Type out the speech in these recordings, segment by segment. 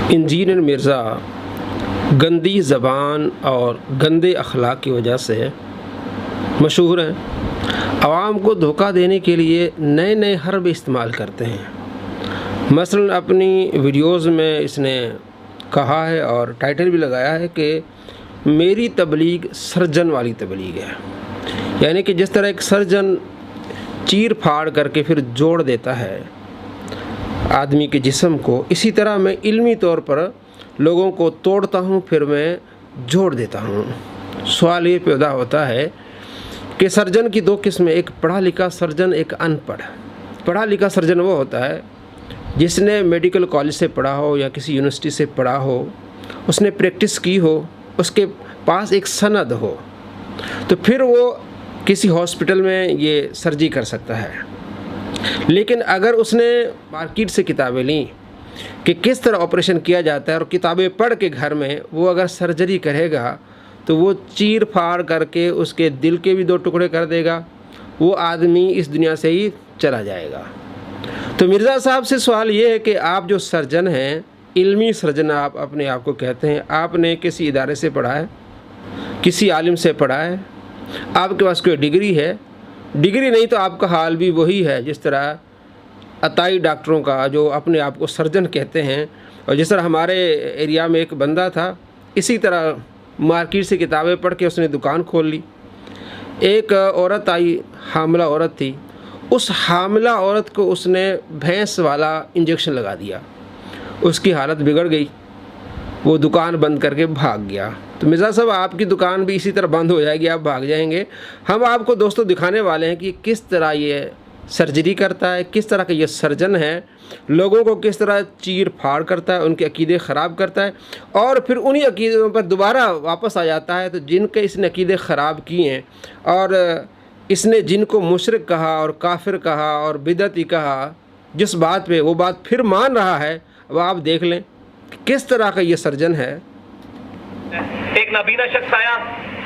Engineer Mirza گندی زبان اور گندے اخلاق کی وجہ سے مشہور ہیں۔ عوام کو دھوکہ دینے کے لیے نئے نئے حرب استعمال کرتے ہیں۔ مثلا اپنی ویڈیوز میں اس نے کہا ہے اور ٹائٹل بھی لگایا ہے کہ میری تبلیغ سرجن والی تبلیغ ہے، یعنی کہ جس طرح ایک سرجن چیر پھاڑ کر کے پھر جوڑ دیتا ہے آدمی کے جسم کو، اسی طرح میں علمی طور پر لوگوں کو توڑتا ہوں پھر میں جوڑ دیتا ہوں۔ سوال یہ پیدا ہوتا ہے کہ سرجن کی دو قسمیں، ایک پڑھا لکھا سرجن، ایک ان پڑھ۔ پڑھا لکھا سرجن وہ ہوتا ہے جس نے میڈیکل کالج سے پڑھا ہو یا کسی یونیورسٹی سے پڑھا ہو، اس نے پریکٹس کی ہو، اس کے پاس ایک سند ہو، تو پھر وہ کسی ہاسپٹل میں یہ سرجری کر سکتا ہے۔ لیکن اگر اس نے مارکیٹ سے کتابیں لیں کہ کس طرح آپریشن کیا جاتا ہے اور کتابیں پڑھ کے گھر میں وہ اگر سرجری کرے گا تو وہ چیر پھاڑ کر کے اس کے دل کے بھی دو ٹکڑے کر دے گا، وہ آدمی اس دنیا سے ہی چلا جائے گا۔ تو مرزا صاحب سے سوال یہ ہے کہ آپ جو سرجن ہیں، علمی سرجن آپ اپنے آپ کو کہتے ہیں، آپ نے کسی ادارے سے پڑھا ہے، کسی عالم سے پڑھا ہے، آپ کے پاس کوئی ڈگری ہے؟ ڈگری نہیں تو آپ کا حال بھی وہی ہے جس طرح عطائی ڈاکٹروں کا جو اپنے آپ کو سرجن کہتے ہیں، اور جس طرح ہمارے ایریا میں ایک بندہ تھا، اسی طرح مارکیٹ سے کتابیں پڑھ کے اس نے دکان کھول لی۔ ایک عورت آئی، حاملہ عورت تھی، اس حاملہ عورت کو اس نے بھینس والا انجیکشن لگا دیا، اس کی حالت بگڑ گئی، وہ دکان بند کر کے بھاگ گیا۔ تو مرزا صاحب آپ کی دکان بھی اسی طرح بند ہو جائے گی، آپ بھاگ جائیں گے۔ ہم آپ کو دوستوں دکھانے والے ہیں کہ کس طرح یہ سرجری کرتا ہے، کس طرح کا یہ سرجن ہے، لوگوں کو کس طرح چیر پھاڑ کرتا ہے، ان کے عقیدے خراب کرتا ہے، اور پھر انہی عقیدوں پر دوبارہ واپس آ جاتا ہے۔ تو جن کے اس نے عقیدے خراب کیے ہیں اور اس نے جن کو مشرک کہا اور کافر کہا اور بدعتی کہا، جس بات پہ وہ بات پھر مان رہا ہے، اب آپ دیکھ لیں کہ کس طرح کا یہ سرجن ہے۔ ایک نابینا شخص آیا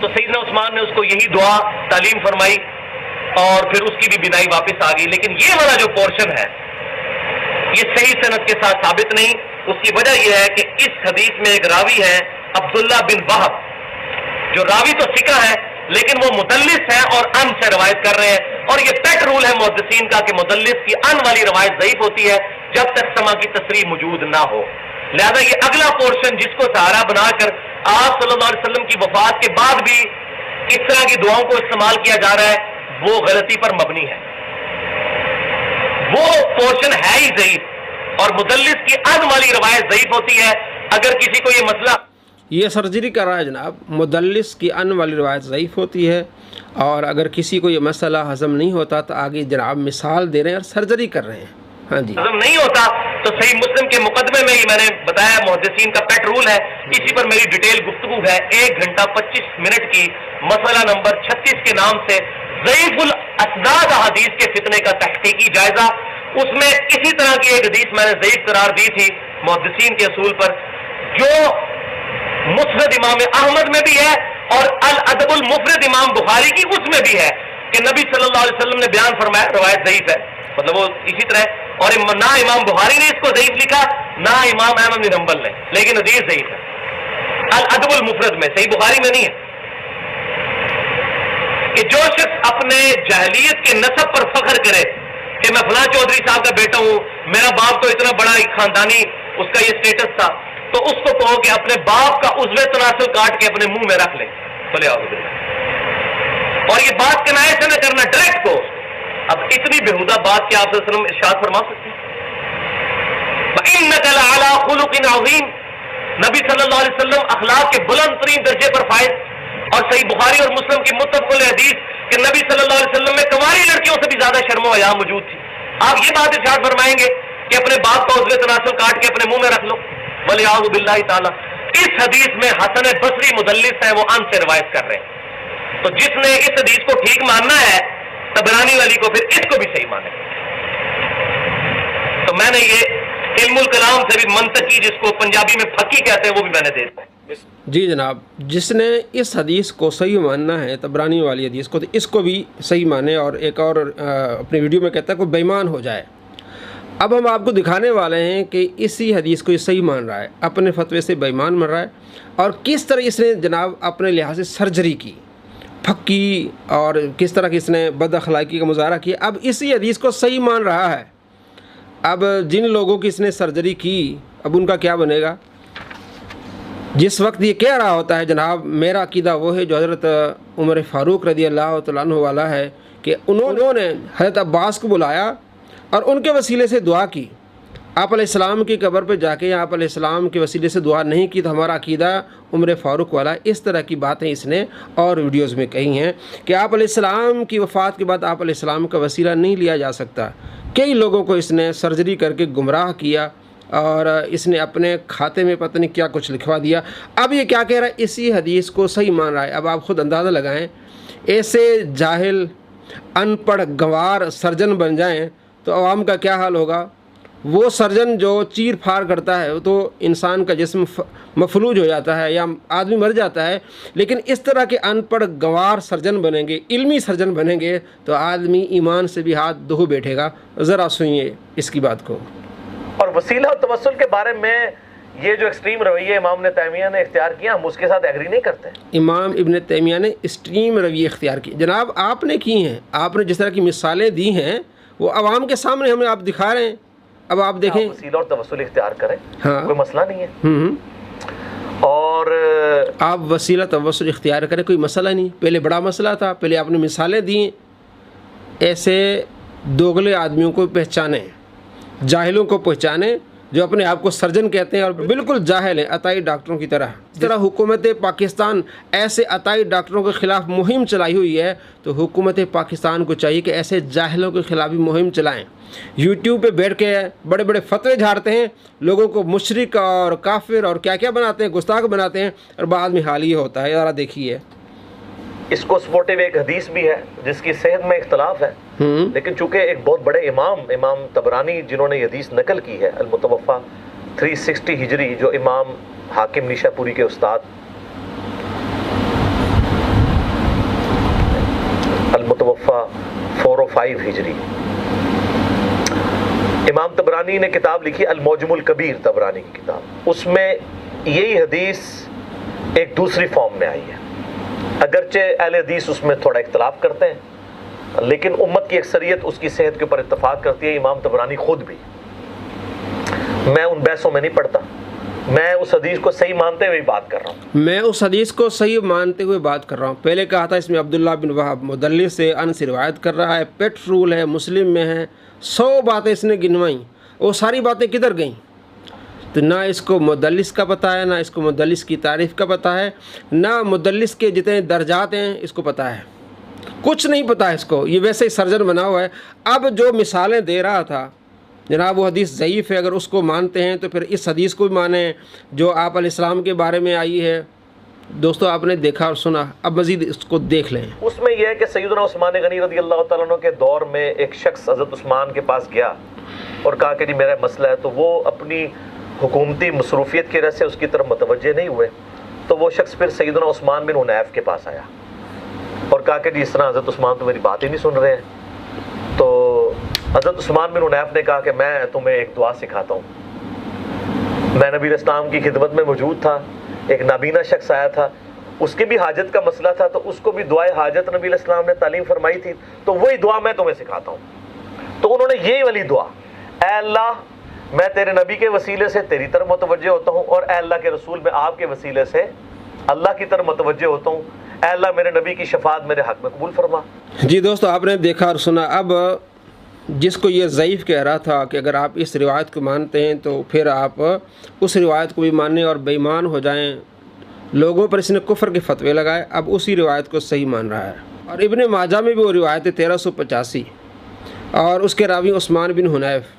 تو سیدنا عثمان نے اس کو یہی دعا تعلیم فرمائی اور پھر اس کی بھی بینائی واپس آ گئی۔ لیکن یہ والا جو پورشن ہے یہ صحیح سند کے ساتھ ثابت نہیں۔ اس کی وجہ یہ ہے کہ اس حدیث میں ایک راوی ہے عبداللہ بن وہب، جو راوی تو ثقہ ہے لیکن وہ مدلس ہے اور ان سے روایت کر رہے ہیں، اور یہ پیٹ رول ہے محدثین کا کہ مدلس کی ان والی روایت ضعیف ہوتی ہے جب تک سما کی تصریح موجود نہ ہو۔ لہذا یہ اگلا پورشن جس کو سہارا بنا کر آپ صلی اللہ علیہ وسلم کی وفات کے بعد بھی اس طرح کی دعاؤں کو استعمال کیا جا رہا ہے، وہ غلطی پر مبنی ہے۔ وہ پورشن ہے ہی ضعیف، اور مدلس کی ان والی روایت ضعیف ہوتی ہے۔ اگر کسی کو یہ مسئلہ یہ سرجری کر رہا ہے جناب، مدلس کی ان والی روایت ضعیف ہوتی ہے، اور اگر کسی کو یہ مسئلہ ہضم نہیں ہوتا تو آگے جناب مثال دے رہے ہیں اور سرجری کر رہے ہیں۔ ہاں جی، ہضم نہیں ہوتا تو صحیح مسلم کے مقدمے میں ہی میں نے بتایا محدثین کا پیٹ رول ہے، اسی پر میری ڈیٹیل گفتگو ہے 1 گھنٹہ 25 منٹ کی، مسئلہ نمبر 36 کے نام سے ضعیف الاسناد احادیث کے فتنے کا تحقیقی جائزہ۔ اس میں اسی طرح کی ایک حدیث میں نے ضعیف قرار دی تھی محدثین کے اصول پر، جو مسند امام احمد میں بھی ہے اور الادب المفرد امام بخاری کی اس میں بھی ہے کہ نبی صلی اللہ علیہ وسلم نے بیان فرمایا، روایت ضعیف ہے، مطلب وہ اسی طرح، اور نہ امام بخاری نے اس کو ضعیف لکھا نہ امام احمد بن حنبل نے، لیکن حدیث ضعیف ہے الادب المفرد میں، صحیح بخاری میں نہیں ہے۔ کہ جو شخص اپنے جاہلیت کے نسب پر فخر کرے کہ میں فلاں چودھری صاحب کا بیٹا ہوں، میرا باپ تو اتنا بڑا خاندانی اس کا یہ سٹیٹس تھا، تو اس کو کہو کہ اپنے باپ کا عضو تناسل کاٹ کے اپنے منہ میں رکھ لے، بولے اعوذ باللہ، اور یہ بات کنایے سے نہ کرنا، ڈائریکٹ کو۔ اب اتنی بےہودہ بات کیا آپ صلی اللہ علیہ وسلم ارشاد فرما سکتے ہیں؟ وَإِنَّكَ لَعَلَىٰ خُلُقٍ عَظِيمٍ، نبی صلی اللہ علیہ وسلم اخلاق کے بلند ترین درجے پر فائز، اور صحیح بخاری اور مسلم کی متفق الحدیث کہ نبی صلی اللہ علیہ وسلم میں کنواری لڑکیوں سے بھی زیادہ شرم و حیا موجود تھی۔ آپ یہ بات ارشاد فرمائیں گے کہ اپنے باپ کا عضو تناسل کاٹ کے اپنے منہ میں رکھ لو، وَلِيَعُوذُ بِاللَّهِ تعالیٰ۔ اس حدیث میں حسن بصری مدلس ہیں، وہ ان سے روایت کر رہے ہیں، تو جس نے اس حدیث کو ٹھیک ماننا ہے طبرانی والی کو، پھر اس کو بھی صحیح مانے۔ تو میں نے یہ علم الکلام سے بھی منطقی، جس کو پنجابی میں پھکی کہتے ہیں، وہ بھی میں نے دے دیا۔ جی جناب، جس نے اس حدیث کو صحیح ماننا ہے، طبرانی والی حدیث کو، تو اس کو بھی صحیح مانے، اور ایک اور اپنی ویڈیو میں کہتا ہے کوئی بے ایمان ہو جائے اب ہم آپ کو دکھانے والے ہیں کہ اسی حدیث کو یہ صحیح مان رہا ہے، اپنے فتوے سے بے ایمان بن رہا ہے، اور کس طرح اس نے جناب اپنے لحاظ سے سرجری کی، پھکی، اور کس طرح کی اس نے بد اخلاقی کا مظاہرہ کیا۔ اب اسی حدیث کو صحیح مان رہا ہے۔ اب جن لوگوں کی اس نے سرجری کی، اب ان کا کیا بنے گا؟ جس وقت یہ کہہ رہا ہوتا ہے جناب میرا عقیدہ وہ ہے جو حضرت عمر فاروق رضی اللہ تعالیٰ عنہ والا ہے، کہ انہوں نے حضرت عباس کو بلایا اور ان کے وسیلے سے دعا کی، آپ علیہ السلام کی قبر پہ جا کے آپ علیہ السلام کے وسیلے سے دعا نہیں کی، تو ہمارا عقیدہ عمر فاروق والا۔ اس طرح کی باتیں اس نے اور ویڈیوز میں کہی ہیں کہ آپ علیہ السلام کی وفات کے بعد آپ علیہ السلام کا وسیلہ نہیں لیا جا سکتا۔ کئی لوگوں کو اس نے سرجری کر کے گمراہ کیا، اور اس نے اپنے کھاتے میں پتہ نہیں کیا کچھ لکھوا دیا۔ اب یہ کیا کہہ رہا ہے؟ اسی حدیث کو صحیح مان رہا ہے۔ اب آپ خود اندازہ لگائیں، ایسے جاہل، ان پڑھ، گنوار سرجن بن جائیں تو عوام کا کیا حال ہوگا؟ وہ سرجن جو چیر پھاڑ کرتا ہے تو انسان کا جسم مفلوج ہو جاتا ہے یا آدمی مر جاتا ہے، لیکن اس طرح کے ان پڑھ گنوار سرجن بنیں گے، علمی سرجن بنیں گے تو آدمی ایمان سے بھی ہاتھ دھو بیٹھے گا۔ ذرا سنیے اس کی بات کو۔ اور وسیلہ اور توسل کے بارے میں یہ جو ایکسٹریم رویہ امام ابن تیمیہ نے اختیار کیا، ہم اس کے ساتھ ایگری نہیں کرتے۔ امام ابن تیمیہ نے ایکسٹریم رویہ اختیار کی، جناب آپ نے کی ہیں، آپ نے جس طرح کی مثالیں دی ہیں وہ عوام کے سامنے ہمیں آپ دکھا رہے ہیں۔ اب آپ دیکھیں، آپ وسیلہ اور توسل اختیار کریں، ہاں، کوئی مسئلہ نہیں ہے۔ اور آپ وسیلہ توسل اختیار کریں، کوئی مسئلہ نہیں۔ پہلے بڑا مسئلہ تھا، پہلے آپ نے مثالیں دیں۔ ایسے دوغلے آدمیوں کو پہچانیں، جاہلوں کو پہچانیں جو اپنے آپ کو سرجن کہتے ہیں اور بالکل جاہل ہیں، عطائی ڈاکٹروں کی طرح۔ اس طرح حکومت پاکستان ایسے عطائی ڈاکٹروں کے خلاف مہم چلائی ہوئی ہے، تو حکومت پاکستان کو چاہیے کہ ایسے جاہلوں کے خلاف بھی مہم چلائیں۔ یوٹیوب پہ بیٹھ کے بڑے بڑے فتوے جھاڑتے ہیں، لوگوں کو مشرک اور کافر اور کیا کیا بناتے ہیں، گستاخ بناتے ہیں، اور بعد میں حال یہ ہوتا ہے۔ ذرا دیکھیے، اس کو سپورٹیو ایک حدیث بھی ہے جس کی صحت میں اختلاف ہے، لیکن چونکہ ایک بہت بڑے امام طبرانی جنہوں نے یہ حدیث نقل کی ہے، المتوفا 360 ہجری، جو امام حاکم نیشا پوری کے استاد، المتوفا 405 ہجری، امام طبرانی نے کتاب لکھی المعجم الکبیر، طبرانی کی کتاب، اس میں یہی حدیث ایک دوسری فارم میں آئی ہے۔ اگرچہ اہل حدیث اس میں تھوڑا اختلاف کرتے ہیں، لیکن امت کی اکثریت اس کی صحت کے اوپر اتفاق کرتی ہے، امام طبرانی خود بھی۔ میں ان بحثوں میں نہیں پڑتا، میں اس حدیث کو صحیح مانتے ہوئے بات کر رہا ہوں۔ میں اس حدیث کو صحیح مانتے ہوئے بات کر رہا ہوں۔ پہلے کہا تھا اس میں عبداللہ بن وہب مدلس سے ان سے روایت کر رہا ہے، پیٹ رول ہے، مسلم میں ہے، 100 باتیں اس نے گنوائیں، وہ ساری باتیں کدھر گئیں؟ تو نہ اس کو مدلس کا پتہ ہے، نہ اس کو مدلس کی تعریف کا پتہ ہے، نہ مدلس کے جتنے درجات ہیں اس کو پتہ ہے، کچھ نہیں پتہ ہے اس کو۔ یہ ویسے ہی سرجن بنا ہوا ہے۔ اب جو مثالیں دے رہا تھا جناب، وہ حدیث ضعیف ہے، اگر اس کو مانتے ہیں تو پھر اس حدیث کو بھی مانیں جو آپ علیہ السلام کے بارے میں آئی ہے۔ دوستو آپ نے دیکھا اور سنا، اب مزید اس کو دیکھ لیں۔ اس میں یہ ہے کہ سیدنا عثمان غنی رضی اللہ تعالیٰ عنہ کے دور میں ایک شخص حضرت عثمان کے پاس گیا اور کہا کہ جی میرا مسئلہ ہے، تو وہ اپنی حکومتی مصروفیت کی وجہ سے اس کی طرف متوجہ نہیں ہوئے، تو وہ شخص پھر سیدنا عثمان بن حنیف کے پاس آیا اور کہا کہ جی اس طرح حضرت عثمان تو میری بات ہی نہیں سن رہے ہیں۔ تو حضرت عثمان بن حنیف نے کہا کہ میں تمہیں ایک دعا سکھاتا ہوں۔ میں نبی اسلام کی خدمت میں موجود تھا، ایک نابینا شخص آیا تھا، اس کی بھی حاجت کا مسئلہ تھا، تو اس کو بھی دعائے حاجت نبی علیہ السلام نے تعلیم فرمائی تھی، تو وہی دعا میں تمہیں سکھاتا ہوں۔ تو انہوں نے یہی والی دعا، اے اللہ میں تیرے نبی کے وسیلے سے تیری طرف متوجہ ہوتا ہوں، اور اے اللہ کے رسول میں آپ کے وسیلے سے اللہ کی طرف متوجہ ہوتا ہوں، اے اللہ میرے نبی کی شفاعت میرے حق میں قبول فرما۔ جی دوستو آپ نے دیکھا اور سنا۔ اب جس کو یہ ضعیف کہہ رہا تھا کہ اگر آپ اس روایت کو مانتے ہیں تو پھر آپ اس روایت کو بھی مانیں اور بے ایمان ہو جائیں، لوگوں پر اس نے کفر کے فتوے لگائے، اب اسی روایت کو صحیح مان رہا ہے۔ اور ابن ماجہ میں بھی وہ روایت ہے 1385، اور اس کے راوی عثمان بن حنیف،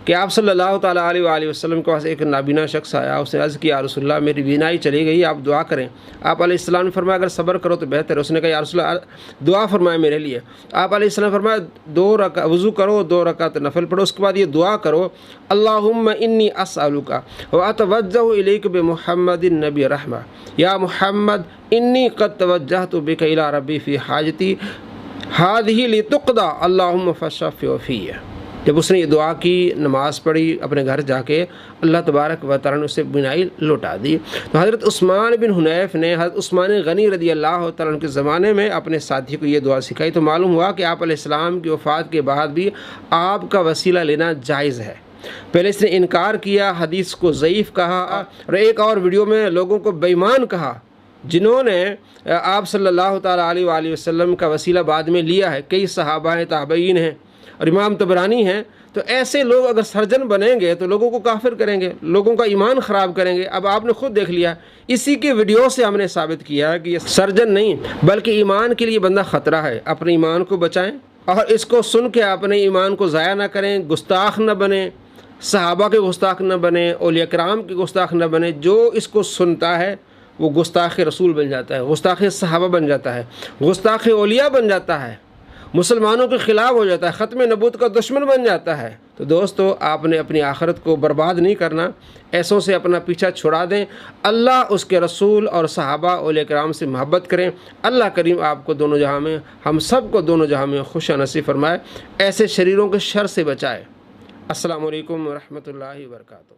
کہ آپ صلی اللہ تعالیٰ علیہ وآلہ وسلم کے پاس ایک نابینا شخص آیا، اس نے عرض کیا یا رسول اللہ میری بینائی چلی گئی، آپ دعا کریں۔ آپ علیہ السلام نے فرمایا اگر صبر کرو تو بہتر ہے۔ اس نے کہا یا رسول اللہ دعا فرمائے میرے لیے۔ آپ علیہ السلام نے فرمایا 2 رکعت وضو کرو، 2 رکعت نفل پڑھو، اس کے بعد یہ دعا کرو اللہم انی اسألک واتوجہ الیک بمحمد النبی رحمہ، یا محمد انی قد توجہت بک الی ربی فی حاجتی ہذہ لتقضی اللہم فاشفع فیہ۔ جب اس نے یہ دعا کی، نماز پڑھی، اپنے گھر جا کے اللہ تبارک و تعالیٰ نے اسے بینائی لوٹا دی۔ تو حضرت عثمان بن حنیف نے حضرت عثمان غنی رضی اللہ تعالیٰ عنہ کے زمانے میں اپنے ساتھی کو یہ دعا سکھائی، تو معلوم ہوا کہ آپ علیہ السلام کی وفات کے بعد بھی آپ کا وسیلہ لینا جائز ہے۔ پہلے اس نے انکار کیا، حدیث کو ضعیف کہا، اور ایک اور ویڈیو میں لوگوں کو بے ایمان کہا جنہوں نے آپ صلی اللہ تعالیٰ علیہ وآلہ وسلم کا وسیلہ بعد میں لیا ہے۔ کئی صحابہ ہیں، تابعین ہیں اور امام طبرانی ہیں۔ تو ایسے لوگ اگر سرجن بنیں گے تو لوگوں کو کافر کریں گے، لوگوں کا ایمان خراب کریں گے۔ اب آپ نے خود دیکھ لیا، اسی کی ویڈیو سے ہم نے ثابت کیا کہ یہ سرجن نہیں بلکہ ایمان کے لیے بندہ خطرہ ہے۔ اپنے ایمان کو بچائیں اور اس کو سن کے اپنے ایمان کو ضائع نہ کریں، گستاخ نہ بنیں، صحابہ کے گستاخ نہ بنیں، اولیاء کرام کے گستاخ نہ بنیں۔ جو اس کو سنتا ہے وہ گستاخ رسول بن جاتا ہے، گستاخ صحابہ بن جاتا ہے، گستاخ اولیاء بن جاتا ہے، مسلمانوں کے خلاف ہو جاتا ہے، ختم نبوت کا دشمن بن جاتا ہے۔ تو دوستو، آپ نے اپنی آخرت کو برباد نہیں کرنا، ایسوں سے اپنا پیچھا چھڑا دیں۔ اللہ، اس کے رسول اور صحابہ اولیاء کرام سے محبت کریں۔ اللہ کریم آپ کو دونوں جہاں میں، ہم سب کو دونوں جہاں میں خوش نصیب فرمائے، ایسے شریروں کے شر سے بچائے۔ السلام علیکم ورحمۃ اللہ وبرکاتہ۔